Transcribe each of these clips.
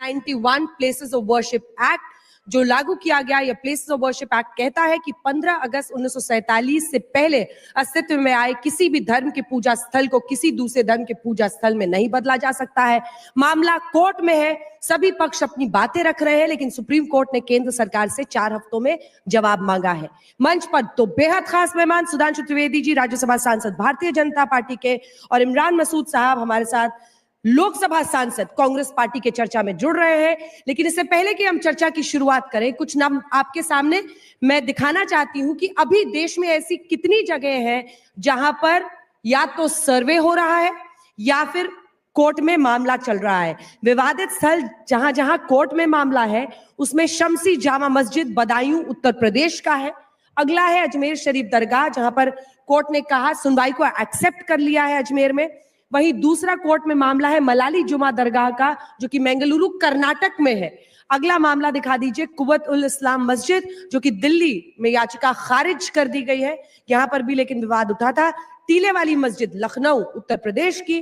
1991 places of worship act जो लागू किया गया, यह प्लेसेस ऑफ वर्शिप एक्ट कहता है कि 15 अगस्त 1947 से पहले अस्तित्व में आए किसी भी धर्म के पूजा स्थल को किसी दूसरे धर्म के पूजा स्थल में नहीं बदला जा सकता है। मामला कोर्ट में है, सभी पक्ष अपनी बातें रख रहे हैं, लेकिन सुप्रीम कोर्ट ने केंद्र सरकार से 4 हफ्तों में जवाब मांगा है। मंच पर तो बेहद खास मेहमान सुधांशु त्रिवेदी जी, राज्यसभा सांसद भारतीय जनता पार्टी के, और इमरान मसूद साहब हमारे साथ लोकसभा सांसद कांग्रेस पार्टी के चर्चा में जुड़ रहे हैं। लेकिन इससे पहले कि हम चर्चा की शुरुआत करें, कुछ नाम आपके सामने मैं दिखाना चाहती हूं कि अभी देश में ऐसी कितनी जगह हैं जहां पर या तो सर्वे हो रहा है या फिर कोर्ट में मामला चल रहा है। विवादित स्थल जहां जहां कोर्ट में मामला है उसमें शमसी जामा मस्जिद बदायूं उत्तर प्रदेश का है। अगला है अजमेर शरीफ दरगाह, जहां पर कोर्ट ने कहा सुनवाई को एक्सेप्ट कर लिया है अजमेर में। वहीं दूसरा कोर्ट में मामला है मलाली जुमा दरगाह का, जो कि बेंगलुरु कर्नाटक में है। अगला मामला दिखा दीजिए कुव्वत उल इस्लाम मस्जिद, जो कि दिल्ली में याचिका खारिज कर दी गई है, यहां पर भी लेकिन विवाद उठा था। टीले वाली मस्जिद लखनऊ उत्तर प्रदेश की,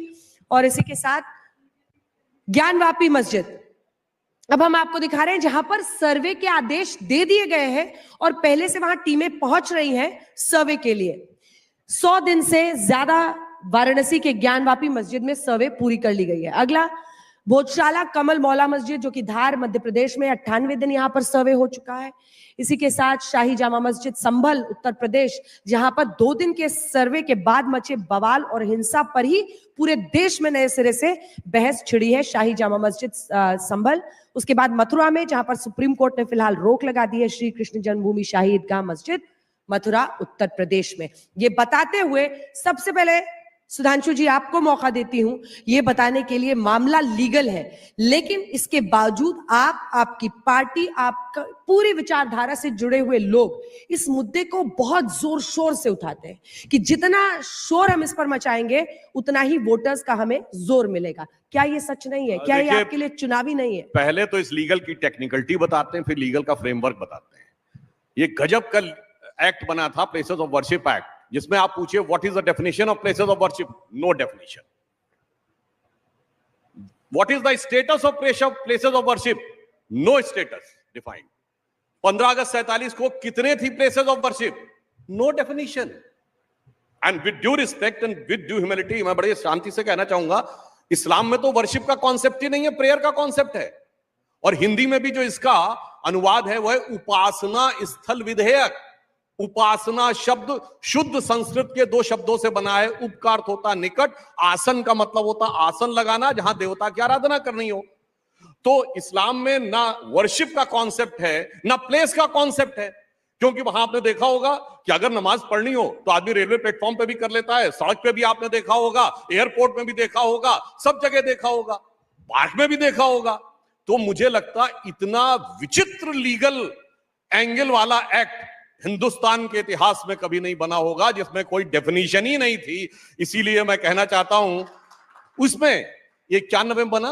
और इसी के साथ ज्ञानवापी मस्जिद अब हम आपको दिखा रहे हैं जहां पर सर्वे के आदेश दे दिए गए हैं और पहले से वहां टीमें पहुंच रही हैं सर्वे के लिए। 100 दिन से ज्यादा वाराणसी के ज्ञानवापी मस्जिद में सर्वे पूरी कर ली गई है। अगला भोजशाला कमल मौला मस्जिद, जो कि धार मध्य प्रदेश में 98 दिन यहां पर सर्वे हो चुका है। इसी के साथ शाही जामा मस्जिद संभल उत्तर प्रदेश, जहां पर 2 दिन के सर्वे के बाद मचे बवाल और हिंसा पर ही पूरे देश में नए सिरे से बहस छिड़ी है। शाही जामा मस्जिद संभल, उसके बाद मथुरा में, जहां पर सुप्रीम कोर्ट ने फिलहाल रोक लगा दी है, श्री कृष्ण जन्मभूमि शाही ईदगाह मस्जिद मथुरा उत्तर प्रदेश में। ये बताते हुए सबसे पहले सुधांशु जी आपको मौका देती हूं ये बताने के लिए, मामला लीगल है लेकिन इसके बावजूद आप, आपकी पार्टी, आपका पूरी विचारधारा से जुड़े हुए लोग इस मुद्दे को बहुत जोर शोर से उठाते हैं कि जितना शोर हम इस पर मचाएंगे उतना ही वोटर्स का हमें जोर मिलेगा। क्या ये सच नहीं है? क्या ये आपके लिए चुनावी नहीं है? पहले तो इस लीगल की टेक्निकलिटी बताते हैं, फिर लीगल का फ्रेमवर्क बताते हैं। ये गजब का एक्ट बना था, प्लेसेस ऑफ वर्शिप एक्ट, जिसमें आप पूछिए what is the definition of places of worship? No definition. What is the status of places of worship? No status defined. 15 अगस्त 47 को कितने थी places of worship? No definition. And with due respect and with due humility, मैं बड़े शांति से कहना चाहूंगा, इस्लाम में तो वर्शिप का कॉन्सेप्ट ही नहीं है, प्रेयर का कॉन्सेप्ट है। और हिंदी में भी जो इसका अनुवाद है वह है उपासना स्थल विधेयक। उपासना शब्द शुद्ध संस्कृत के 2 शब्दों से बना है। उप का अर्थ होता निकट, आसन का मतलब होता आसन लगाना जहां देवता की आराधना करनी हो। तो इस्लाम में ना वर्शिप का कॉन्सेप्ट है ना प्लेस का कॉन्सेप्ट है, क्योंकि वहां आपने देखा होगा कि अगर नमाज पढ़नी हो तो आदमी रेलवे प्लेटफॉर्म पे भी कर लेता है, सड़क पे भी आपने देखा होगा, एयरपोर्ट में भी देखा होगा, सब जगह देखा होगा, पार्क में भी देखा होगा। तो मुझे लगता इतना विचित्र लीगल एंगल वाला एक्ट हिंदुस्तान के इतिहास में कभी नहीं बना होगा, जिसमें कोई डेफिनेशन ही नहीं थी। इसीलिए मैं कहना चाहता हूं, उसमें ये 91 में बना,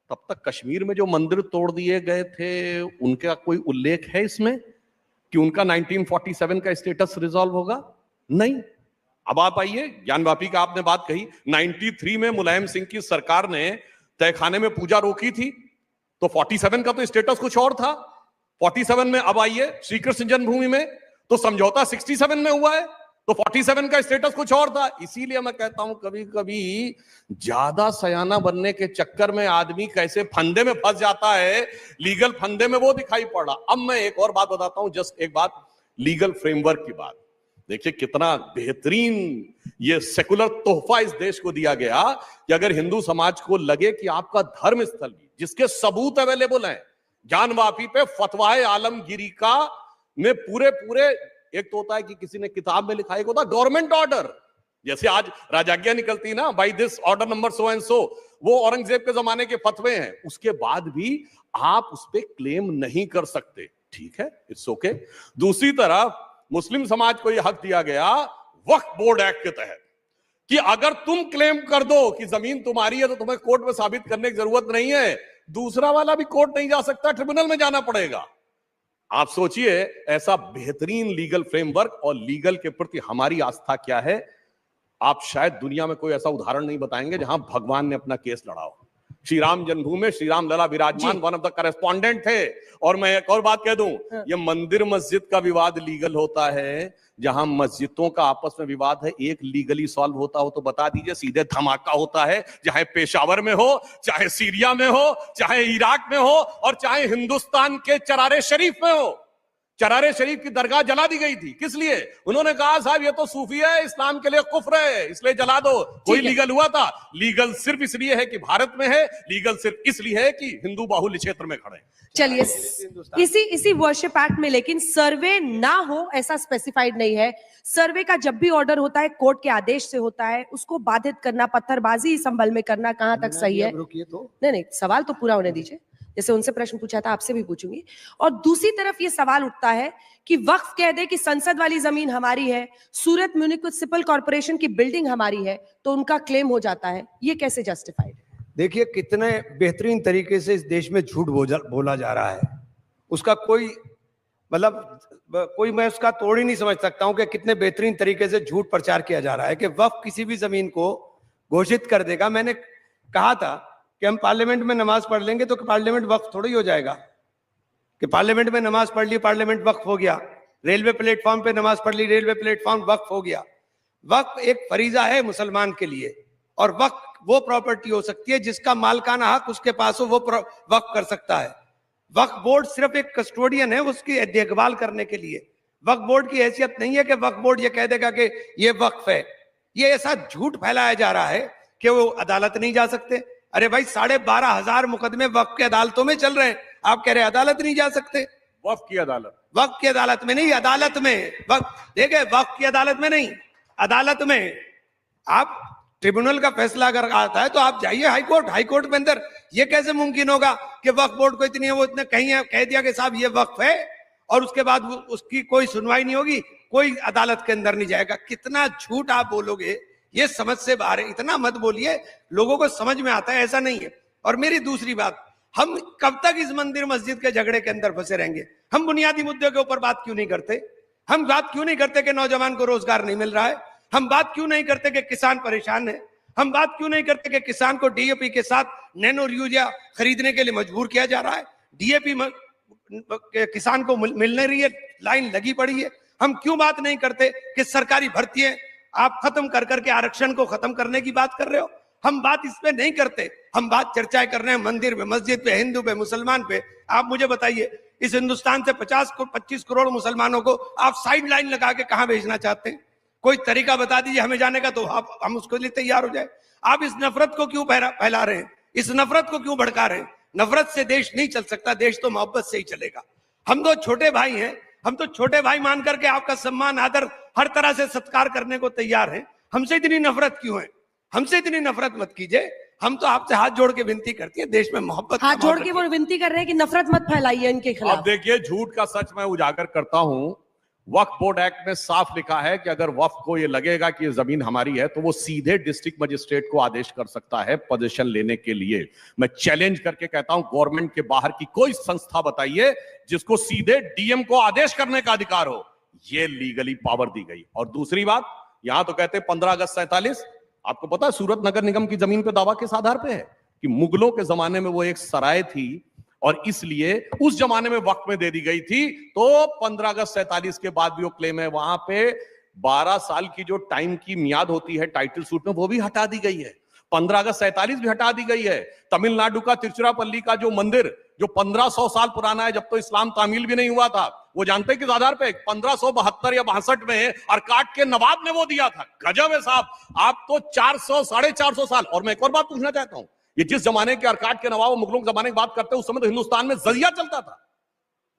तब तक कश्मीर में जो मंदिर तोड़ दिए गए थे उनका कोई उल्लेख है इसमें कि उनका 1947 का स्टेटस रिजॉल्व होगा? नहीं। अब आप आइए, ज्ञानवापी का आपने बात कही, 93 में मुलायम सिंह की सरकार ने तहखाने में पूजा रोकी थी, तो 47 का तो स्टेटस कुछ और था। 47 में अब आइए श्री कृष्ण जन्मभूमि में, तो समझौता 67 में हुआ है, तो 47 का स्टेटस कुछ और था। इसीलिए मैं कहता हूं कभी कभी ज्यादा सयाना बनने के चक्कर में आदमी कैसे फंदे में फंस जाता है, लीगल फंदे में वो दिखाई पड़ रहा। अब मैं एक और बात बताता हूं, जस्ट एक बात, लीगल फ्रेमवर्क की बात। देखिए कितना बेहतरीन ये सेकुलर तोहफा इस देश को दिया गया कि अगर हिंदू समाज को लगे कि आपका धर्म स्थल भी, जिसके सबूत अवेलेबल हैं, ज्ञानवापी पे फतवाए आलमगीरी का में पूरे एक तो होता है कि किसी ने किताब में लिखा, एक होता है गवर्नमेंट ऑर्डर। जैसे आज राजाज्ञा निकलती ना, by this order number so and so, वो औरंगजेब के जमाने के फतवे हैं। उसके बाद भी आप उस पर क्लेम नहीं कर सकते, ठीक है, इट्स ओके। दूसरी तरफ मुस्लिम समाज को यह हक दिया गया वक्फ बोर्ड एक्ट के तहत कि अगर तुम क्लेम कर दो कि जमीन तुम्हारी है तो तुम्हें कोर्ट में साबित करने की जरूरत नहीं है, दूसरा वाला भी कोर्ट नहीं जा सकता, ट्रिब्यूनल में जाना पड़ेगा। आप सोचिए ऐसा बेहतरीन लीगल फ्रेमवर्क, और लीगल के प्रति हमारी आस्था क्या है। आप शायद दुनिया में कोई ऐसा उदाहरण नहीं बताएंगे जहां भगवान ने अपना केस लड़ा हो। श्री राम जन्मभूमि में श्री राम लला विराजमान वन ऑफ द करेस्पॉन्डेंट थे। और मैं एक और बात कह दूं, ये मंदिर मस्जिद का विवाद लीगल होता है, जहां मस्जिदों का आपस में विवाद है एक लीगली सॉल्व होता हो तो बता दीजिए। सीधे धमाका होता है, चाहे पेशावर में हो, चाहे सीरिया में हो, चाहे इराक में हो, और चाहे हिंदुस्तान के चरारे शरीफ में हो। चरारे शरीफ की दरगाह जला दी गई थी, किस लिए? उन्होंने कहा साहब ये तो सूफी है, इस्लाम के लिए कुफ्र है, इसलिए जला दो। कोई लीगल हुआ था? लीगल सिर्फ इसलिए है कि भारत में है, लीगल सिर्फ इसलिए है कि हिंदू बाहुल्य क्षेत्र में खड़े हैं। चलिए, इसी वर्शिप एक्ट में लेकिन सर्वे ना हो ऐसा स्पेसिफाइड नहीं है। सर्वे का जब भी ऑर्डर होता है कोर्ट के आदेश से होता है, उसको बाधित करना, पत्थरबाजी संभल में करना कहां तक सही है? नहीं, सवाल तो पूरा होने दीजिए। जैसे उनसे प्रश्न पूछा था, आपसे भी पूछूंगी। और दूसरी तरफ ये सवाल उठता है कि वक्फ कह दे कि संसद वाली जमीन हमारी है, सूरत म्युनिसिपल कॉर्पोरेशन की बिल्डिंग हमारी है, तो उनका क्लेम हो जाता है। ये कैसे जस्टिफाइड है? देखिए कितने बेहतरीन तरीके से इस देश में झूठ बोला जा रहा है, उसका कोई मतलब कोई मैं उसका तोड़ ही नहीं समझ सकता हूं कि कितने बेहतरीन तरीके से झूठ प्रचार किया जा रहा है कि वक्फ किसी भी जमीन को घोषित कर देगा। मैंने कहा था कि हम पार्लियामेंट में नमाज पढ़ लेंगे तो पार्लियामेंट वक्फ थोड़ी हो जाएगा कि पार्लियामेंट में नमाज पढ़ ली पार्लियामेंट वक्फ हो गया, रेलवे प्लेटफॉर्म पे नमाज पढ़ ली रेलवे प्लेटफॉर्म वक्फ हो गया। वक्फ एक फरीजा है मुसलमान के लिए, और वक्फ वो प्रॉपर्टी हो सकती है जिसका मालकाना हक उसके पास हो, वो वक्फ कर सकता है। वक्फ बोर्ड सिर्फ एक कस्टोडियन है उसकी देखभाल करने के लिए। वक्फ बोर्ड की हैसियत नहीं है कि वक्फ बोर्ड ये कह देगा कि ये वक्फ है। ये ऐसा झूठ फैलाया जा रहा है कि वो अदालत नहीं जा सकते। अरे भाई 12,500 मुकदमे वक्फ की अदालतों में चल रहे हैं, आप कह रहे अदालत नहीं जा सकते? वक्फ की अदालत में नहीं, अदालत में वक्फ देखे, वक्फ की अदालत में नहीं, अदालत में। आप ट्रिब्यूनल का फैसला अगर आता है तो आप जाइए हाईकोर्ट में अंदर। ये कैसे मुमकिन होगा कि वक्फ बोर्ड को इतनी है, वो इतने कह दिया कि साहब ये वक्फ है, और उसके बाद उसकी कोई सुनवाई नहीं होगी, कोई अदालत के अंदर नहीं जाएगा। कितना झूठ आप बोलोगे, ये समझ से बाहर है। इतना मत बोलिए, लोगों को समझ में आता है, ऐसा नहीं है। और मेरी दूसरी बात, हम कब तक इस मंदिर मस्जिद के झगड़े के अंदर फंसे रहेंगे? हम बुनियादी मुद्दों के ऊपर बात क्यों नहीं करते? हम बात क्यों नहीं करते कि नौजवान को रोजगार नहीं मिल रहा है? हम बात क्यों नहीं करते कि किसान परेशान है? हम बात क्यों नहीं करते कि किसान को डीएपी के साथ नैनो यूरिया खरीदने के लिए मजबूर किया जा रहा है? डीएपी किसान को मिल नहीं रही है, लाइन लगी पड़ी है। हम क्यों बात नहीं करते कि सरकारी भर्तियां आप खत्म कर करके आरक्षण को खत्म करने की बात कर रहे हो? हम बात इस पे नहीं करते, हम बात चर्चाएं कर रहे हैं मंदिर पे, मस्जिद पे, हिंदू पे, मुसलमान पे। आप मुझे बताइए, इस हिंदुस्तान से 25 करोड़ मुसलमानों को आप साइड लाइन लगा के कहां भेजना चाहते हैं? कोई तरीका बता दीजिए हमें जाने का, तो हम उसके लिए तैयार हो जाए। आप इस नफरत को क्यों फैला रहे हैं? इस नफरत को क्यों भड़का रहे हैं? नफरत से देश नहीं चल सकता, देश तो मोहब्बत से ही चलेगा। हम तो छोटे भाई हैं, हम तो छोटे भाई मान करके आपका सम्मान आदर हर तरह से सत्कार करने को तैयार हैं। हमसे इतनी नफरत क्यों है? हमसे इतनी नफरत मत कीजिए। हम तो आपसे हाथ जोड़ के विनती करती है, देश में मोहब्बत हाथ जोड़ के वो विनती कर रहे हैं कि नफरत मत फैलाइए इनके खिलाफ। अब देखिए, झूठ का सच मैं उजागर करता हूं। वक्फ बोर्ड एक्ट में साफ लिखा है कि अगर वक्फ को ये लगेगा कि ये जमीन हमारी है तो वो सीधे डिस्ट्रिक्ट मजिस्ट्रेट को आदेश कर सकता है पोजीशन लेने के लिए। मैं चैलेंज करके कहता हूं, गवर्नमेंट के बाहर की कोई संस्था बताइए जिसको सीधे डीएम को आदेश करने का अधिकार हो। ये लीगली पावर दी गई। और दूसरी बात, यहां तो कहते 15 अगस्त 47, आपको पता है सूरत नगर निगम की जमीन पे दावा किस आधार पे है? कि मुगलों के जमाने में वो एक सराय थी और इसलिए उस जमाने में वक्त में दे दी गई थी। तो 15 अगस्त 47 के बाद भी वो क्लेम है, वहां पे 12 साल की जो टाइम की मियाद होती है टाइटल सूट में, वो भी हटा दी गई है। 15 अगस्त 47 भी हटा दी गई है। तमिलनाडु का तिरुचिरापल्ली का जो मंदिर जो 1500 साल पुराना है, जब तो इस्लाम तामील भी नहीं हुआ था, वो जानते हैं किस आधार पे? 1572 या 62 में अरकाट के नवाब ने वो दिया था। गजब है साहब, आप तो 400 साढ़े 400 साल। और मैं एक और बात पूछना चाहता हूं, ये जिस जमाने के अरकाट के नवाब मुगलों के जमाने की बात करते हैं, उस समय तो हिंदुस्तान में जरिया चलता था।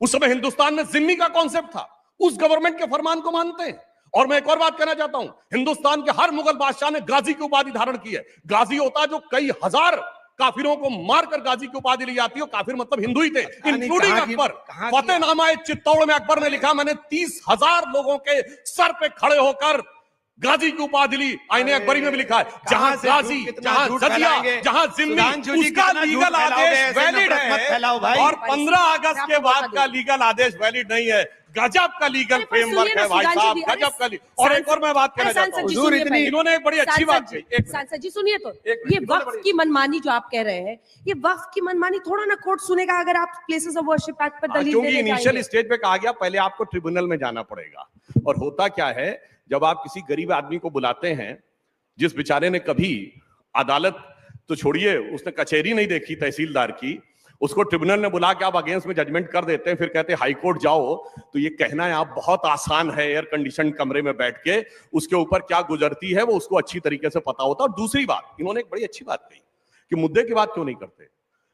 उस समय हिंदुस्तान में जिम्मी का कॉन्सेप्ट था। उस गवर्नमेंट के फरमान को मानते हैं। और मैं एक और बात कहना चाहता हूं, हिंदुस्तान के हर मुगल बादशाह ने गाजी की उपाधि धारण की है। गाजी होता है जो कई हजार काफिरों को मारकर गाजी की उपाधि ली जाती है। काफिर मतलब हिंदू ही थे, इंक्लूडिंग अकबर। फतेहनामा चित्तौड़ में अकबर ने लिखा, मैंने 30,000 लोगों के सर पे खड़े होकर गाजी की उपाधि ली। आईने अकबरी में भी लिखा है, जहां गाजी, जहां जजिया, जहां जिम्मी, उसका लीगल आदेश वैलिड है। और 15 अगस्त के बाद का लीगल आदेश वैलिड नहीं है। गजब का लीगल अरे पर फ्रेमवर्क सुनिए ना है भाई सुधांशु साहब, जी, अरे गजब का और एक और मैं बात कहना सांसद चाहता हूँ, जी हुजूर, सुनिए इतनी- पहले। इन्होंने एक बड़ी अच्छी बात सांसद जी, कही, एक मिनट। सांसद जी सुनिए तो, एक मिनट, ये इन्होंने वक्फ बड़ी- की मनमानी जो आप कह रहे हैं, ये वक्फ की मनमानी थोड़ा ना कोर्ट सुनेगा अगर आप प्लेसेस ऑफ वर्शिप एक्ट पर दलील क्योंकि देने इनिशियल जाएंगे। स्टेज पे कहा गया पहले आपको ट्रिब्यूनल में जाना पड़ेगा। और होता क्या है, जब आप किसी गरीब आदमी को बुलाते हैं, जिस बेचारे ने कभी अदालत तो छोड़िए, उसने कचहरी नहीं देखी तहसीलदार की, उसको ट्रिब्यूनल ने बुला के आप अगेंस्ट में जजमेंट कर देते हैं, फिर कहते हैं हाई कोर्ट जाओ, तो ये कहना है आप बहुत आसान है एयर कंडीशन कमरे में बैठ के उसके ऊपर क्या गुजरती है वो उसको अच्छी तरीके से पता होता। और दूसरी बात, इन्होंने एक बड़ी अच्छी बात कही कि मुद्दे की बात क्यों नहीं करते।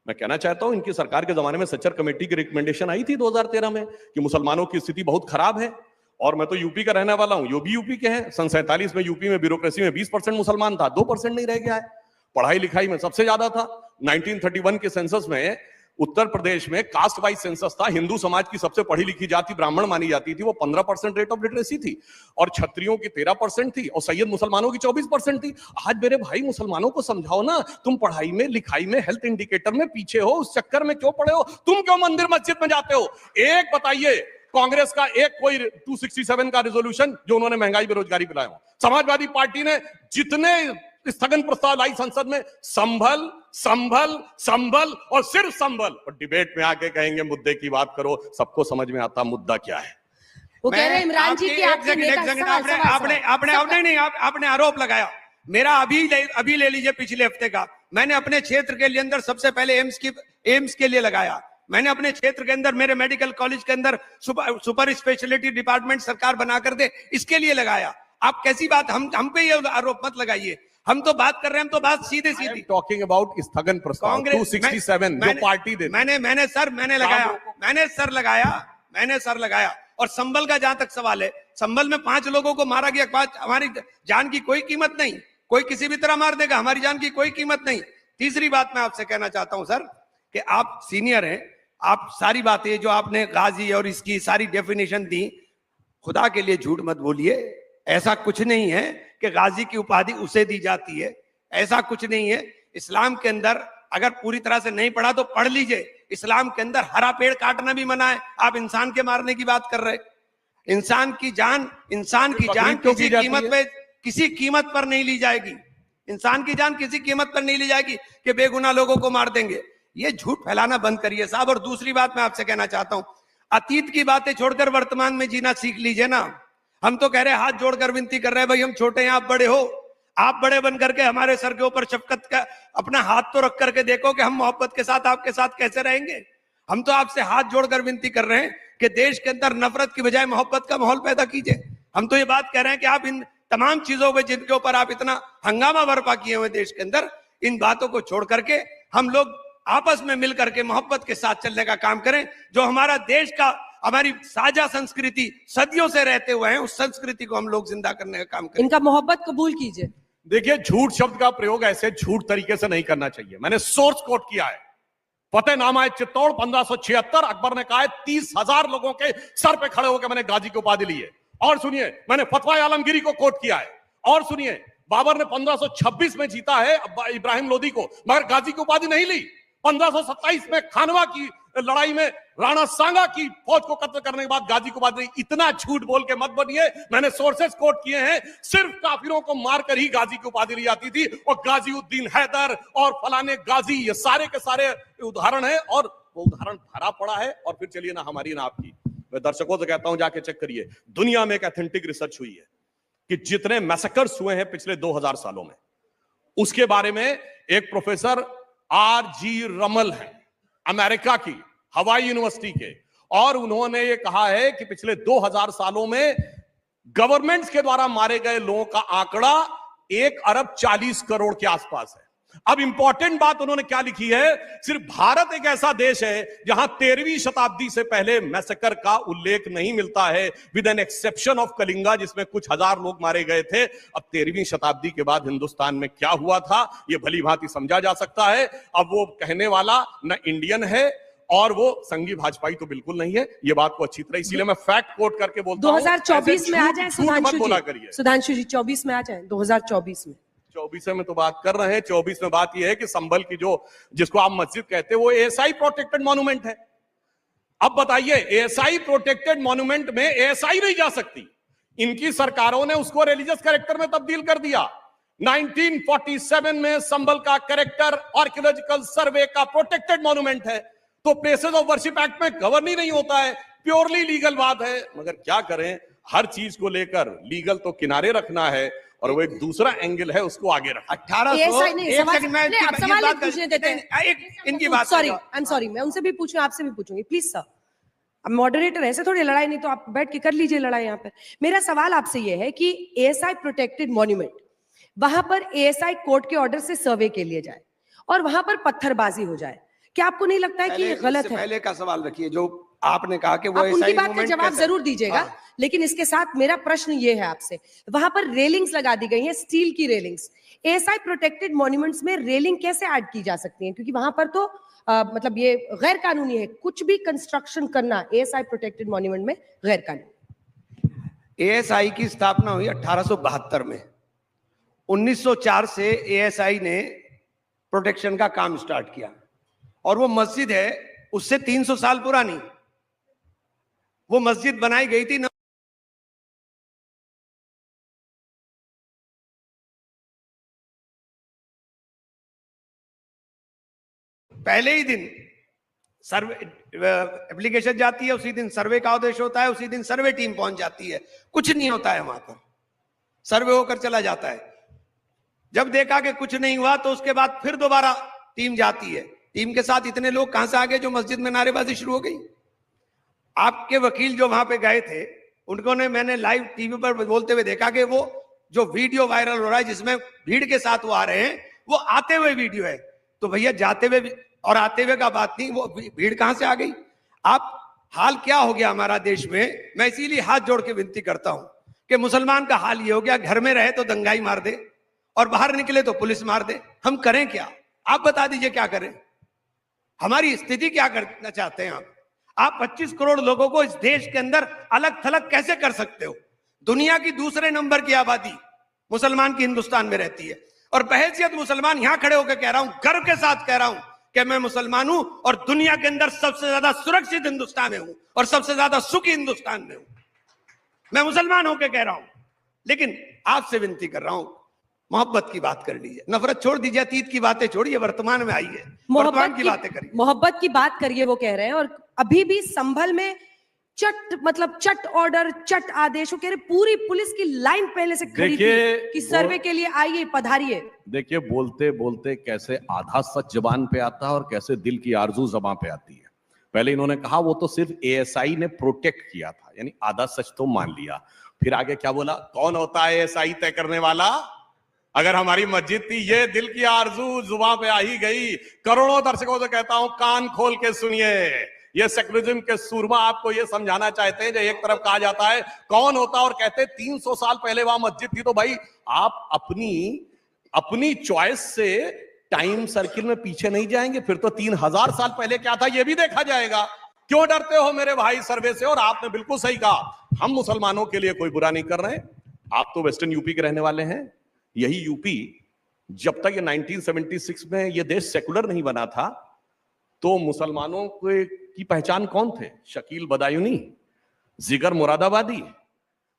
मैं कहना चाहता हूं, इनकी सरकार के जमाने में सच्चर कमेटी की रिकमेंडेशन आई थी 2013 में कि मुसलमानों की स्थिति बहुत खराब है, और मैं तो यूपी का रहने वाला हूं, यो भी यूपी के हैं। सन 47 में यूपी में ब्यूरोक्रेसी में 20% मुसलमान था, 2% नहीं रह गया है। पढ़ाई लिखाई में सबसे ज्यादा था। 1931 के सेंसस में उत्तर प्रदेश में कास्ट वाइज सेंसस था, हिंदू समाज की सबसे पढ़ी लिखी जाति ब्राह्मण मानी जाती थी, वो 15% रेट ऑफ लिटरेसी थी, और क्षत्रियों की 13% थी, और सैयद मुसलमानों की 24% थी। आज मेरे भाई मुसलमानों को समझाओ ना, तुम पढ़ाई में लिखाई में हेल्थ इंडिकेटर में पीछे हो, उस चक्कर में क्यों पड़े हो, तुम क्यों मंदिर मस्जिद में जाते हो। एक बताइए कांग्रेस का एक कोई 267 का रेजोल्यूशन जो उन्होंने महंगाई बेरोजगारी पिलाया हो। समाजवादी पार्टी ने जितने स्थगन प्रस्ताव लाई संसद में, संभल संभल संभल और सिर्फ संभल, और डिबेट में आके कहेंगे मुद्दे की बात करो, सबको समझ में आता मुद्दा क्या है। वो कह रहे हैं इमरान जी की आपके नेता आपने आरोप लगाया मेरा, अभी ले लीजिए पिछले हफ्ते का, मैंने अपने क्षेत्र के लिए अंदर सबसे पहले एम्स के लिए लगाया। मैंने अपने क्षेत्र के अंदर मेरे मेडिकल कॉलेज के अंदर सुपर स्पेशलिटी डिपार्टमेंट सरकार बनाकर दे, इसके लिए लगाया। आप कैसी बात, हम पे ये आरोप मत लगाइए, हम तो बात कर रहे हैं, हम तो बात सीधे सीधी टॉकिंग अबाउट स्थगन प्रस्ताव 267 जो पार्टी दे, मैंने सर लगाया। और संभल का जहां तक सवाल है, संभल में 5 लोगों को मारा गया, 5, हमारी जान की कोई कीमत नहीं, कोई किसी भी तरह मार देगा, हमारी जान की कोई कीमत नहीं। तीसरी बात मैं आपसे कहना चाहता हूं सर कि आप सीनियर हैं, आप सारी बातें जो आपने गाजी और इसकी सारी डेफिनेशन दी, खुदा के लिए झूठ मत बोलिए। ऐसा कुछ नहीं है कि गाजी की उपाधि उसे दी जाती है, ऐसा कुछ नहीं है। इस्लाम के अंदर अगर पूरी तरह से नहीं पढ़ा तो पढ़ लीजिए, इस्लाम के अंदर हरा पेड़ काटना भी मना है। आप इंसान के मारने की बात कर रहे, इंसान की जान किसी कीमत पर नहीं ली जाएगी, इंसान की जान किसी कीमत पर नहीं ली जाएगी कि बेगुनाह लोगों को मार देंगे। ये झूठ फैलाना बंद करिए साहब। और दूसरी बात मैं आपसे कहना चाहता हूं, अतीत की बातें छोड़कर वर्तमान में जीना सीख लीजिए ना। हम तो कह रहे हैं, हाथ जोड़कर विनती कर रहे हैं, भाई हम छोटे हैं, आप बड़े हो, आप बड़े बन करके हमारे सर के ऊपर शफकत का अपना हाथ तो रख करके देखो कि हम मोहब्बत के साथ आपके साथ कैसे रहेंगे। हम तो आपसे हाथ जोड़कर विनती कर रहे हैं कि देश के अंदर नफरत की बजाय मोहब्बत का माहौल पैदा कीजिए। हम तो ये बात कह रहे हैं कि आप इन तमाम चीजों पे जिनके ऊपर आप इतना हंगामा बर्पा किए हुए देश के अंदर, इन बातों को छोड़ करके हम लोग आपस में मिल करके मोहब्बत के साथ चलने का काम करें। जो हमारा देश का, हमारी साझा संस्कृति सदियों से रहते हुए हैं, उस संस्कृति को हम लोग जिंदा करने का काम करें। इनका मोहब्बत कबूल कीजिए। देखिए, झूठ शब्द का प्रयोग ऐसे झूठ तरीके से नहीं करना चाहिए। मैंने सोर्स कोट किया है, फतेहनामा चित्तौड़ 1576, अकबर ने कहा है 30,000 लोगों के सर पे खड़े होकर मैंने गाजी की उपाधि ली है। और सुनिए, मैंने फतवा आलमगीरी को कोट किया है। और सुनिए, बाबर ने 1526 में जीता है इब्राहिम लोदी को, मगर गाजी की उपाधि नहीं ली। 1527 में खानवा की लड़ाई में राणा सांगा की फौज को कत्ल करने के बाद गाजी को उपाधि। इतना झूठ बोल के मत बनिए, मैंने सोर्सेस कोट किए हैं। सिर्फ काफिरों को मारकर ही गाजी की उपाधि ली जाती थी, और गाजीउद्दीन हैदर और फलाने गाजी, ये सारे के सारे उदाहरण है, और वो उदाहरण भरा पड़ा है। और फिर चलिए ना हमारी ना आपकी, मैं दर्शकों से कहता हूं जाके चेक करिए, दुनिया में एक ऑथेंटिक रिसर्च हुई है कि जितने मैसेकर्स हुए हैं पिछले 2000 सालों में, उसके बारे में एक प्रोफेसर R.G. रमल है, अमेरिका की हवाई यूनिवर्सिटी के, और उन्होंने ये कहा है कि पिछले 2000 सालों में गवर्नमेंट्स के द्वारा मारे गए लोगों का आंकड़ा 1 अरब 40 करोड़ के आसपास है। अब इंपॉर्टेंट बात उन्होंने क्या लिखी है, सिर्फ भारत एक ऐसा देश है जहां 13वीं शताब्दी से पहले मैसेकर का उल्लेख नहीं मिलता है, with an exception of Kalinga, जिसमें कुछ हजार लोग मारे गए थे। अब 13वीं शताब्दी के बाद हिंदुस्तान में क्या हुआ था, यह भली भांति समझा जा सकता है। अब वो कहने वाला न इंडियन है और वो संघी भाजपाई तो बिल्कुल नहीं है, ये बात को अच्छी तरह, इसीलिए मैं फैक्ट कोट करके बोलता हूं। 2024 में आ जाए सुधांशु जी, 24 में आ जाए, 2024 में। 24 में तो बात कर रहे हैं। 24 में बात यह है कि संभल की जो, जिसको आप मस्जिद कहते हैं, वो एएसआई प्रोटेक्टेड मॉन्यूमेंट है। अब बताइए, एएसआई प्रोटेक्टेड मॉन्यूमेंट में एएसआई नहीं जा सकती। इनकी सरकारों ने उसको रिलीजियस कैरेक्टर में तब्दील कर दिया। 1947 में संभल का कैरेक्टर आर्कियोलॉजिकल सर्वे का प्रोटेक्टेड मॉन्यूमेंट है, तो प्लेसेस ऑफ वर्शिप एक्ट में गवर्न ही नहीं होता है, प्योरली लीगल बात है। मगर क्या करें, हर चीज को लेकर लीगल तो किनारे रखना है और वो एक दूसरा एंगल है उसको आगे रखना। 1800 नहीं, एक सवाल सेकंड में नहीं, आप इनकी सवाल बात ही पूछने देते हैं। इनकी बात सॉरी, आई एम सॉरी, मैं उनसे भी पूछूं, आपसे भी पूछूंगी, प्लीज सर। अब मॉडरेटर ऐसे थोड़ी लड़ाई, नहीं तो आप बैठ के कर लीजिए लड़ाई यहाँ पे। मेरा सवाल आपसे ये है कि एएसआई प्रोटेक्टेड मॉन्यूमेंट, वहां पर एएसआई कोर्ट के ऑर्डर से सर्वे के लिए जाए और वहां पर पत्थरबाजी हो जाए, क्या आपको नहीं लगता है कि ये गलत है? पहले का सवाल रखिए, जो आपने कहा कि वो आप उनकी एएसआई बात का मूवमेंट जवाब कैसे- जरूर दीजिएगा, हाँ। लेकिन इसके साथ मेरा प्रश्न ये है आपसे, वहां पर रेलिंग्स लगा दी गई हैं, स्टील की रेलिंग्स। एएसआई प्रोटेक्टेड मॉन्यूमेंट्स में रेलिंग कैसे ऐड की जा सकती है? क्योंकि वहां पर तो मतलब ये गैर कानूनी है, कुछ भी कंस्ट्रक्शन करना एएसआई प्रोटेक्टेड मॉन्यूमेंट में गैर कानूनी। एएसआई की स्थापना हुई 1872 में। 1904 से एएसआई ने प्रोटेक्शन का काम स्टार्ट किया और वो मस्जिद है उससे 300 साल पुरानी। वो मस्जिद बनाई गई थी पहले ही दिन सर्वे एप्लीकेशन जाती है, उसी दिन सर्वे का आदेश होता है, उसी दिन सर्वे टीम पहुंच जाती है, कुछ नहीं होता है वहां पर, सर्वे होकर चला जाता है। जब देखा कि कुछ नहीं हुआ तो उसके बाद फिर दोबारा टीम जाती है। टीम के साथ इतने लोग कहां से आ गए जो मस्जिद में नारेबाजी शुरू हो गई। आपके वकील जो वहां पे गए थे उनको ने मैंने लाइव टीवी पर बोलते हुए देखा कि वो जो वीडियो वायरल हो रहा है जिसमें भीड़ के साथ वो आ रहे हैं, वो आते हुए वीडियो है। तो भैया जाते हुए और आते हुए का बात नहीं, वो भीड़ कहां से आ गई? आप हाल क्या हो गया हमारा देश में। मैं इसीलिए हाथ जोड़ के विनती करता हूं कि मुसलमान का हाल ये हो गया, घर में रहे तो दंगाई मार दे और बाहर निकले तो पुलिस मार दे। हम करें क्या? आप बता दीजिए क्या करें? हमारी स्थिति क्या करना चाहते हैं आप 25 करोड़ लोगों को इस देश के अंदर अलग थलग कैसे कर सकते हो? दुनिया की दूसरे नंबर की आबादी मुसलमान की हिंदुस्तान में रहती है और बहैसियत मुसलमान यहां खड़े होकर कह रहा हूं, गर्व के साथ कह रहा हूं कि मैं मुसलमान हूं और दुनिया के अंदर सबसे ज्यादा सुरक्षित हिंदुस्तान में हूं और सबसे ज्यादा सुखी हिंदुस्तान में हूं। मैं मुसलमान होकर कह रहा हूं, लेकिन आपसे विनती कर रहा हूं, मोहब्बत की बात कर लीजिए, नफरत छोड़ दीजिए, अतीत की बातें छोड़िए, वर्तमान में आइए, वर्तमान की बातें करिए। मोहब्बत की बात करिए वो कह रहे हैं। और अभी भी संभल में चट ऑर्डर, चट आदेश, वो कह रहे पूरी पुलिस की लाइन पहले से खड़ी थी कि सर्वे के लिए आइए, पधारिए। देखिए, बोलते बोलते कैसे आधा सच जबान पे आता है और कैसे दिल की आरजू जबान पे आती है। पहले इन्होंने कहा वो तो सिर्फ एएसआई ने प्रोटेक्ट किया था, यानी आधा सच तो मान लिया। फिर आगे क्या बोला? कौन होता है एएसआई तय करने वाला? अगर हमारी मस्जिद थी, ये दिल की आरजू जुबान पे आ ही गई। करोड़ों दर्शकों से कहता हूं, कान खोल के सुनिए। ये सेकुलरिज्म के सूरमा आपको ये समझाना चाहते हैं, जो एक तरफ कहा जाता है कौन होता और कहते 300 साल पहले वहां मस्जिद थी। तो भाई आप अपनी चॉइस से टाइम सर्किल में पीछे नहीं जाएंगे। फिर तो 3000 साल पहले क्या था ये भी देखा जाएगा। क्यों डरते हो मेरे भाई सर्वे से? और आपने बिल्कुल सही कहा, हम मुसलमानों के लिए कोई बुरा नहीं कर रहे। आप तो वेस्टर्न यूपी के रहने वाले हैं। यही यूपी जब तक ये 1976 में ये देश सेकुलर नहीं बना था तो मुसलमानों की पहचान कौन थे? शकील बदायूनी, जिगर मुरादाबादी,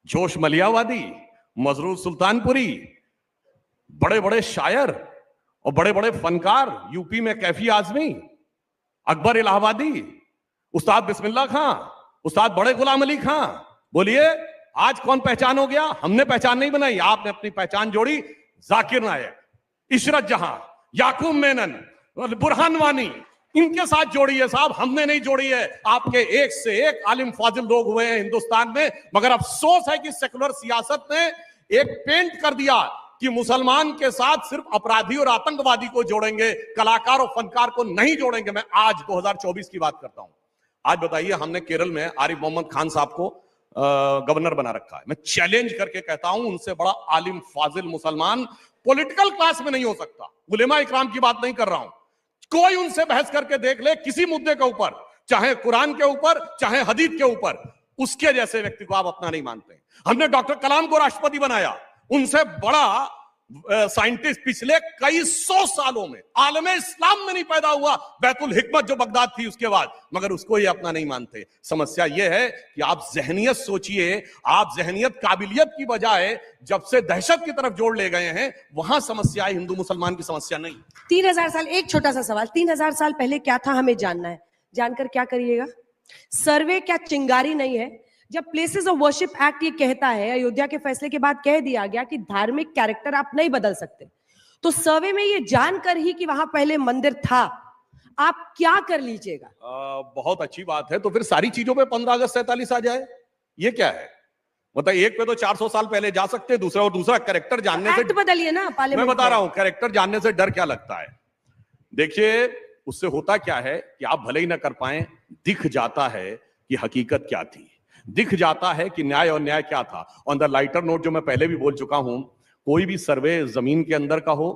जोश मलियावादी, मजरूर सुल्तानपुरी, बड़े बड़े शायर और बड़े बड़े फनकार यूपी में, कैफी आजमी, अकबर इलाहाबादी, उस्ताद बिस्मिल्लाह खां, उस्ताद बड़े गुलाम अली खां। बोलिए आज कौन पहचान हो गया? हमने पहचान नहीं बनाई, आपने अपनी पहचान जोड़ी। जाकिर नायक, इशरत जहां, याकूब मेनन, बुरहान वानी, इनके साथ जोड़ी है साहब, हमने नहीं जोड़ी है। आपके एक से एक आलिम फाजिल लोग हुए हैं हिंदुस्तान में, मगर अफसोस है कि सेकुलर सियासत ने एक पेंट कर दिया कि मुसलमान के साथ सिर्फ अपराधी और आतंकवादी को जोड़ेंगे, कलाकार और फनकार को नहीं जोड़ेंगे। मैं आज 2024 की बात करता हूं। आज बताइए, हमने केरल में आरिफ मोहम्मद खान साहब को गवर्नर बना रखा है। मैं चैलेंज करके कहता हूं, उनसे बड़ा आलिम फाजिल मुसलमान पॉलिटिकल क्लास में नहीं हो सकता। उलेमा इकराम की बात नहीं कर रहा हूं, कोई उनसे बहस करके देख ले किसी मुद्दे के ऊपर, चाहे कुरान के ऊपर, चाहे हदीस के ऊपर, उसके जैसे व्यक्ति को आप अपना नहीं मानते। हमने डॉक्टर कलाम को राष्ट्रपति बनाया, उनसे बड़ा साइंटिस्ट पिछले कई सौ सालों में आलमे इस्लाम में नहीं पैदा हुआ, बैतुल हिकमत जो बगदाद थी उसके बाद, मगर उसको ये अपना नहीं मानते। समस्या ये है कि आप जहनियत सोचिए, आप जहनियत काबिलियत की बजाय जब से दहशत की तरफ जोड़ ले गए हैं, वहां समस्या है, हिंदू मुसलमान की समस्या नहीं। 3000 साल, एक छोटा सा सवाल, 3000 साल पहले क्या था हमें जानना है, जानकर क्या करिएगा? सर्वे क्या चिंगारी नहीं है? जब प्लेसेस ऑफ वर्शिप एक्ट ये कहता है, अयोध्या के फैसले के बाद कह दिया गया कि धार्मिक कैरेक्टर आप नहीं बदल सकते, तो सर्वे में ये जानकर ही कि वहां पहले मंदिर था, आप क्या कर लीजिएगा? बहुत अच्छी बात है, तो फिर सारी चीजों पे 15 अगस्त 47 आ जाए, ये क्या है? मतलब एक पे तो 400 साल पहले जा सकते हैं, दूसरा और दूसरा कैरेक्टर जानने से एक्ट बदलिए ना पार्लियामेंट। मैं बता रहा हूं, कैरेक्टर जानने से डर क्या लगता है? देखिए, उससे होता क्या है कि आप भले ही ना कर पाए, दिख जाता है कि हकीकत क्या थी, दिख जाता है कि न्याय और न्याय क्या था। ऑन द लाइटर नोट, जो मैं पहले भी बोल चुका हूं, कोई भी सर्वे जमीन के अंदर का हो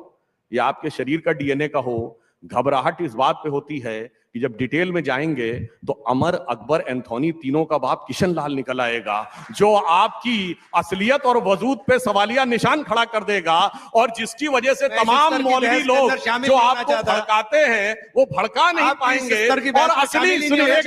या आपके शरीर का डीएनए का हो, घबराहट इस बात पे होती है कि जब डिटेल में जाएंगे तो अमर, अकबर, एंथोनी, तीनों का बाप किशन लाल निकल आएगा, जो आपकी असलियत और वजूद पे सवालिया निशान खड़ा कर देगा, और जिसकी वजह से तमाम मौलवी लोग जो आपको भड़काते हैं वो भड़का नहीं पाएंगे, और असली, सुनिए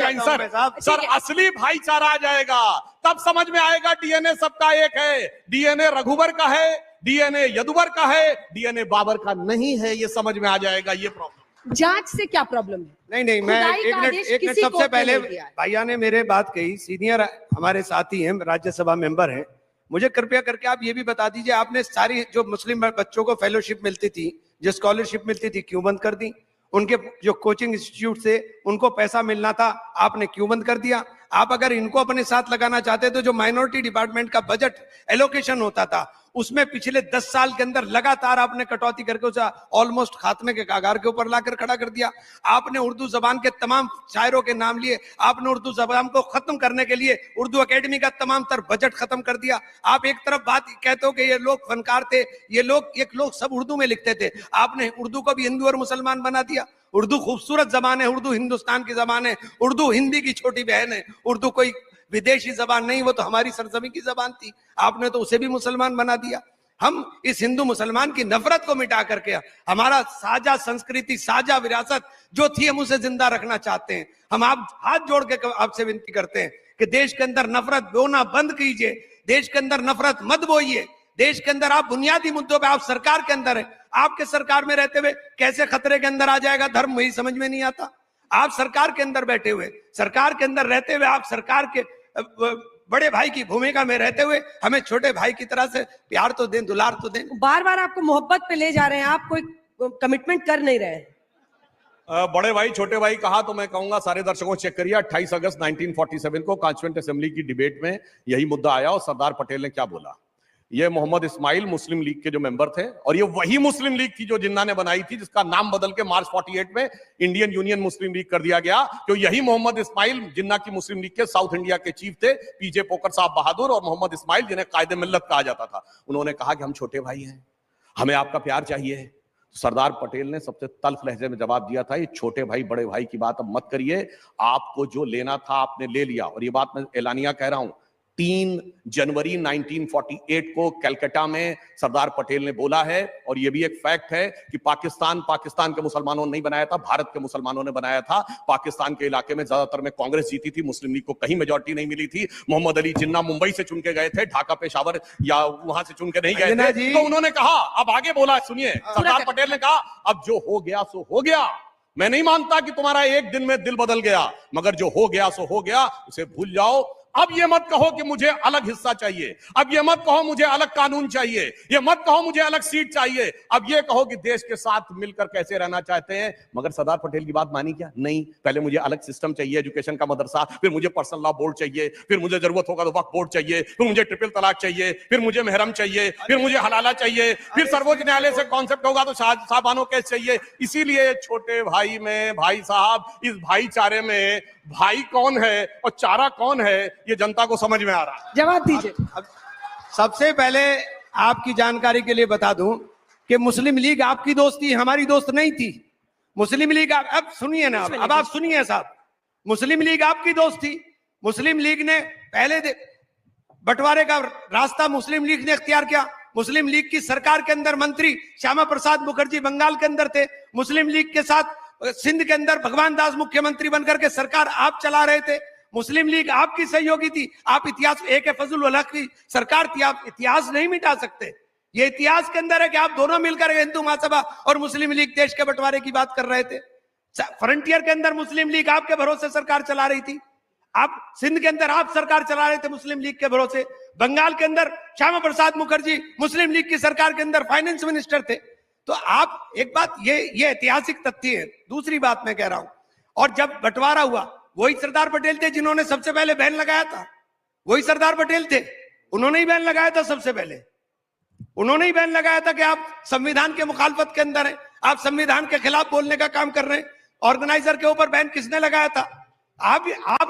सर, असली भाईचारा आ जाएगा। तब समझ में आएगा डीएनए सबका एक है, डीएनए रघुवर का है, डीएनए यदुवर का है, डीएनए बाबर का नहीं है, ये समझ में आ जाएगा। ये प्रॉब्लम, जांच से क्या प्रॉब्लम है? नहीं, मैं एक मिनट सबसे पहले, भैया ने मेरे बात कही, सीनियर हमारे साथी हैं, राज्यसभा मेंबर हैं, मुझे कृपया करके आप ये भी बता दीजिए, आपने सारी जो मुस्लिम बच्चों को फेलोशिप मिलती थी, जो स्कॉलरशिप मिलती थी, क्यों बंद कर दी? उनके जो कोचिंग इंस्टीट्यूट से उनको पैसा मिलना था, आपने क्यों बंद कर दिया? आप अगर इनको अपने साथ लगाना चाहते तो जो माइनॉरिटी डिपार्टमेंट का बजट एलोकेशन होता था, उसमें पिछले 10 साल के अंदर लगातार आपने कटौती करके उसे ऑलमोस्ट खात्मे के कागार के ऊपर लाकर खड़ा कर दिया। आपने उर्दू जबान के तमाम शायरों के नाम लिए, आपने उर्दू जबान को खत्म करने के लिए उर्दू एकेडमी का तमाम तर बजट खत्म कर दिया। आप एक तरफ बात कहते हो कि ये लोग फनकार थे, ये लोग सब उर्दू में लिखते थे, आपने उर्दू को भी हिंदू और मुसलमान बना दिया। उर्दू खूबसूरत जबान है, उर्दू हिंदुस्तान की जबान है, उर्दू हिंदी की छोटी बहन है, उर्दू कोई विदेशी जबान नहीं, वो तो हमारी सरजमी की जबान थी, आपने तो उसे भी मुसलमान बना दिया। हम इस हिंदू मुसलमान की नफरत को मिटा करके हमारा साझा संस्कृति, साझा विरासत जो थी, हम उसे जिंदा रखना चाहते हैं। हम आप हाथ जोड़ के आपसे विनती करते हैं कि देश के अंदर नफरत बोना बंद कीजिए, देश के अंदर नफरत मत बोइए, देश के अंदर आप बुनियादी मुद्दों पे, आप सरकार के अंदर है, आपके सरकार में रहते हुए कैसे खतरे के अंदर आ जाएगा धर्म, वही समझ में नहीं आता। आप सरकार के अंदर बैठे हुए, सरकार के अंदर रहते हुए, आप सरकार के बड़े भाई की भूमिका में रहते हुए हमें छोटे भाई की तरह से प्यार तो दें, दुलार तो दें। बार बार आपको मोहब्बत पे ले जा रहे हैं, आप कोई कमिटमेंट कर नहीं रहे हैं। बड़े भाई छोटे भाई कहा तो मैं कहूंगा सारे दर्शकों चेक करिए, 28 अगस्त 1947 को कॉन्स्टिट्यूएंट असेंबली की डिबेट में यही मुद्दा आया और सरदार पटेल ने क्या बोला। ये मोहम्मद इस्माइल मुस्लिम लीग के जो मेंबर थे, और ये वही मुस्लिम लीग थी जो जिन्ना ने बनाई थी, जिसका नाम बदल के मार्च 48 में इंडियन यूनियन मुस्लिम लीग कर दिया गया। तो यही मोहम्मद इस्माइल जिन्ना की मुस्लिम लीग के साउथ इंडिया के चीफ थे, पीजे पोकर साहब बहादुर और मोहम्मद इस्माइल, जिन्हें कायदे मिल्लत कहा जाता था। उन्होंने कहा कि हम छोटे भाई हैं, हमें आपका प्यार चाहिए। सरदार पटेल ने सबसे तल्ख लहजे में जवाब दिया था, ये छोटे भाई बड़े भाई की बात अब मत करिए, आपको जो लेना था आपने ले लिया। और ये बात मैं एलानिया कह रहा हूं, 3 जनवरी 1948 को कलकत्ता में सरदार पटेल ने बोला है। और यह भी एक फैक्ट है कि पाकिस्तान के मुसलमानों ने नहीं बनाया था, भारत के मुसलमानों ने बनाया था। पाकिस्तान के इलाके में ज्यादातर में कांग्रेस जीती थी, मुस्लिम लीग को कहीं मेजॉरिटी नहीं मिली थी। मोहम्मद अली जिन्ना मुंबई से चुन के गए थे, ढाका, पेशावर या वहां से चुन के नहीं गए थे। तो उन्होंने कहा, अब आगे बोला, सुनिए, सरदार पटेल ने कहा, अब जो हो गया सो हो गया। मैं नहीं मानता कि तुम्हारा एक दिन में दिल बदल गया, मगर जो हो गया सो हो गया, उसे भूल जाओ। अब ये मत कहो कि मुझे अलग हिस्सा चाहिए, अब ये मत कहो मुझे अलग कानून चाहिए, ये मत कहो मुझे अलग सीट चाहिए, अब ये कहो कि देश के साथ मिलकर कैसे रहना चाहते हैं। मगर सरदार पटेल की बात मानी क्या? नहीं, पहले मुझे अलग सिस्टम चाहिए, एजुकेशन का मदरसा, फिर मुझे पर्सनल लॉ बोर्ड चाहिए, फिर मुझे जरूरत होगा तो वक्फ बोर्ड चाहिए, फिर मुझे ट्रिपल तलाक चाहिए, फिर मुझे महरम चाहिए, फिर मुझे हलाला चाहिए, फिर सर्वोच्च न्यायालय से कॉन्सेप्ट होगा तो साहबानो केस चाहिए। इसीलिए छोटे भाई में, भाई साहब, इस भाईचारे में भाई कौन है और चारा कौन है, ये जनता को समझ में आ रहा है। जवाब दीजिए। सबसे पहले आपकी जानकारी के लिए बता दूं कि मुस्लिम लीग आपकी दोस्त थी, हमारी दोस्त नहीं थी। मुस्लिम लीग, अब सुनिए ना, अब आप सुनिए साहब, मुस्लिम लीग आपकी दोस्त थी। मुस्लिम लीग ने पहले बंटवारे का रास्ता मुस्लिम लीग ने इख्तियार किया। मुस्लिम लीग की सरकार के अंदर मंत्री श्यामा प्रसाद मुखर्जी बंगाल के अंदर थे, मुस्लिम लीग के साथ सिंध के अंदर भगवान दास मुख्यमंत्री बनकर के सरकार आप चला रहे थे, मुस्लिम लीग आपकी सहयोगी थी, आप इतिहास AK फजलुल हक की सरकार थी, आप इतिहास नहीं मिटा सकते। ये इतिहास के अंदर है कि आप दोनों मिलकर हिंदू महासभा और मुस्लिम लीग देश के बंटवारे की बात कर रहे थे। फ्रंटियर के अंदर मुस्लिम लीग आपके भरोसे सरकार चला रही थी, आप सिंध के अंदर आप सरकार चला रहे थे मुस्लिम लीग के भरोसे, बंगाल के अंदर श्यामा प्रसाद मुखर्जी मुस्लिम लीग की सरकार के अंदर फाइनेंस मिनिस्टर थे। तो आप एक बात, ये ऐतिहासिक तथ्य है। दूसरी बात मैं कह रहा हूं, और जब बंटवारा हुआ वही सरदार पटेल थे जिन्होंने सबसे पहले बैन लगाया था, वही सरदार पटेल थे, उन्होंने ही बैन लगाया था, सबसे पहले उन्होंने ही बैन लगाया था कि आप संविधान के मुखालफत के अंदर हैं, आप संविधान के खिलाफ बोलने का काम कर रहे हैं। ऑर्गेनाइजर के ऊपर बैन किसने लगाया था? आप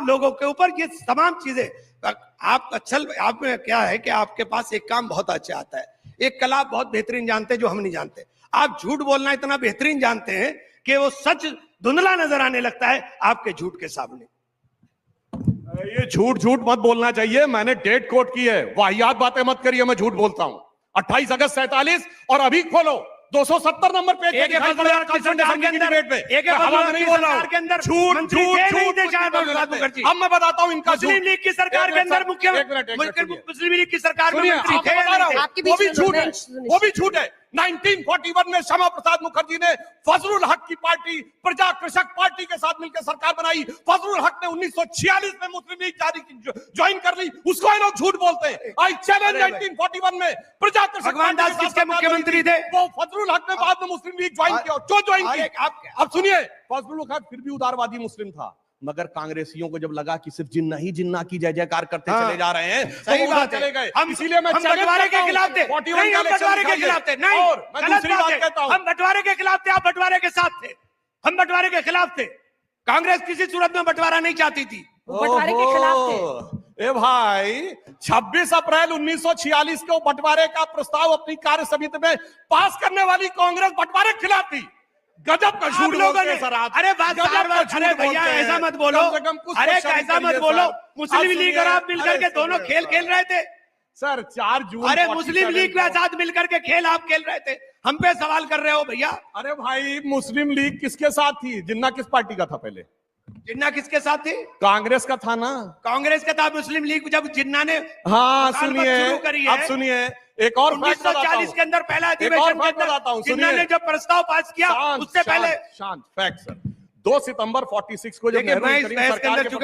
लोगों के ऊपर ये तमाम चीजें। आप में क्या है कि आपके पास एक काम बहुत अच्छा आता है, एक कला आप बहुत बेहतरीन जानते हैं जो हम नहीं जानते। आप झूठ बोलना इतना बेहतरीन जानते हैं कि वो सच धुंधला नजर आने लगता है आपके झूठ के सामने। ये झूठ मत बोलना चाहिए, मैंने डेट कोट की है, वाहियात बातें मत करिए, मैं झूठ बोलता हूं। 28 अगस्त 47 और अभी खोलो 270 नंबर पे झूठ अब मैं बताता हूं इनका। मुस्लिम लीग की सरकार के अंदर मुस्लिम लीग की सरकार में मंत्री थे, वो भी झूठ है, वो भी झूठ है। 1941 में श्यामा प्रसाद मुखर्जी ने फजलुल हक की पार्टी प्रजा कृषक पार्टी के साथ मिलकर सरकार बनाई। फजलुल हक ने 1946 में मुस्लिम लीग ज्वाइन कर ली, उसको ये लोग झूठ बोलते हैं। आई चैलेंज 1941 में प्रजा कृषक भगवान दास किसके मुख्यमंत्री थे? वो फजलुल हक ने बाद में मुस्लिम लीग ज्वाइन किया। क्यों ज्वाइन किया? अब सुनिए, फजलुल हक फिर भी उदारवादी मुस्लिम था, मगर कांग्रेसियों को जब लगा कि सिर्फ जिन्ना ही जिन्ना की जय जयकार करते चले जा रहे हैं, सही बात चले गए। इसीलिए मैं बंटवारे के खिलाफ थे, नहीं हम बंटवारे के खिलाफ थे, नहीं गलत बात है, हम बंटवारे के खिलाफ थे, आप बंटवारे के साथ थे, हम बंटवारे के खिलाफ थे। कांग्रेस किसी सूरत में बंटवारा नहीं चाहती थी, बंटवारे के खिलाफ थे। ए भाई 26 अप्रैल 1946 को बंटवारे का प्रस्ताव अपनी कार्य समिति में पास करने वाली कांग्रेस बंटवारे के खिलाफ थी। गजब का झूठ लोगों ने। अरे बात अरे भैया ऐसा मत बोलो, अरे ऐसा मत बोलो। मुस्लिम लीग और आप मिलकर के दोनों खेल रहे थे सर 4 जून। अरे मुस्लिम लीग के साथ मिलकर के खेल आप खेल रहे थे, हम पे सवाल कर रहे हो भैया। अरे भाई मुस्लिम लीग किसके साथ थी? जिन्ना किस पार्टी का था पहले? जिन्ना किसके साथ थे? कांग्रेस का था ना। कांग्रेस का था। मुस्लिम लीग जब जिन्ना ने हाँ सुनिए, अब सुनिए एक और 1940 के अंदर पहला अधिवेशन के अंदर जिन्ना ने जब प्रस्ताव पास किया उससे पहले शांत फैक्ट सर 2 सितंबर 46 को जब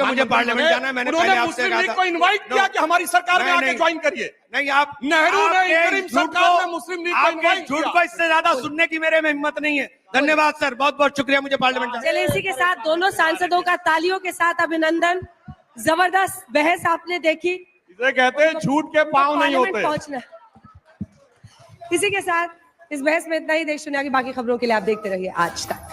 मुझे पार्लियामेंट जाना है, मैंने पहले आपसे कहा था को इनवाइट किया कि हमारी सरकार में आके ज्वाइन करिए। नहीं आप नेहरू ने इंटरिम सरकार में मुस्लिम लीग को इनवाइट किया। झूठ को इससे ज्यादा सुनने की मेरे में हिम्मत नहीं है। धन्यवाद सर, बहुत बहुत शुक्रिया मुझे पार्लियामेंट। चलिए इसी के साथ दोनों सांसदों का तालियों के साथ अभिनंदन। जबरदस्त बहस आपने देखी, इसे कहते हैं झूठ के पांव नहीं होते। पहुंचना। इसी के साथ इस बहस में इतना ही। देश दुनिया की बाकी खबरों के लिए आप देखते रहिए आज तक।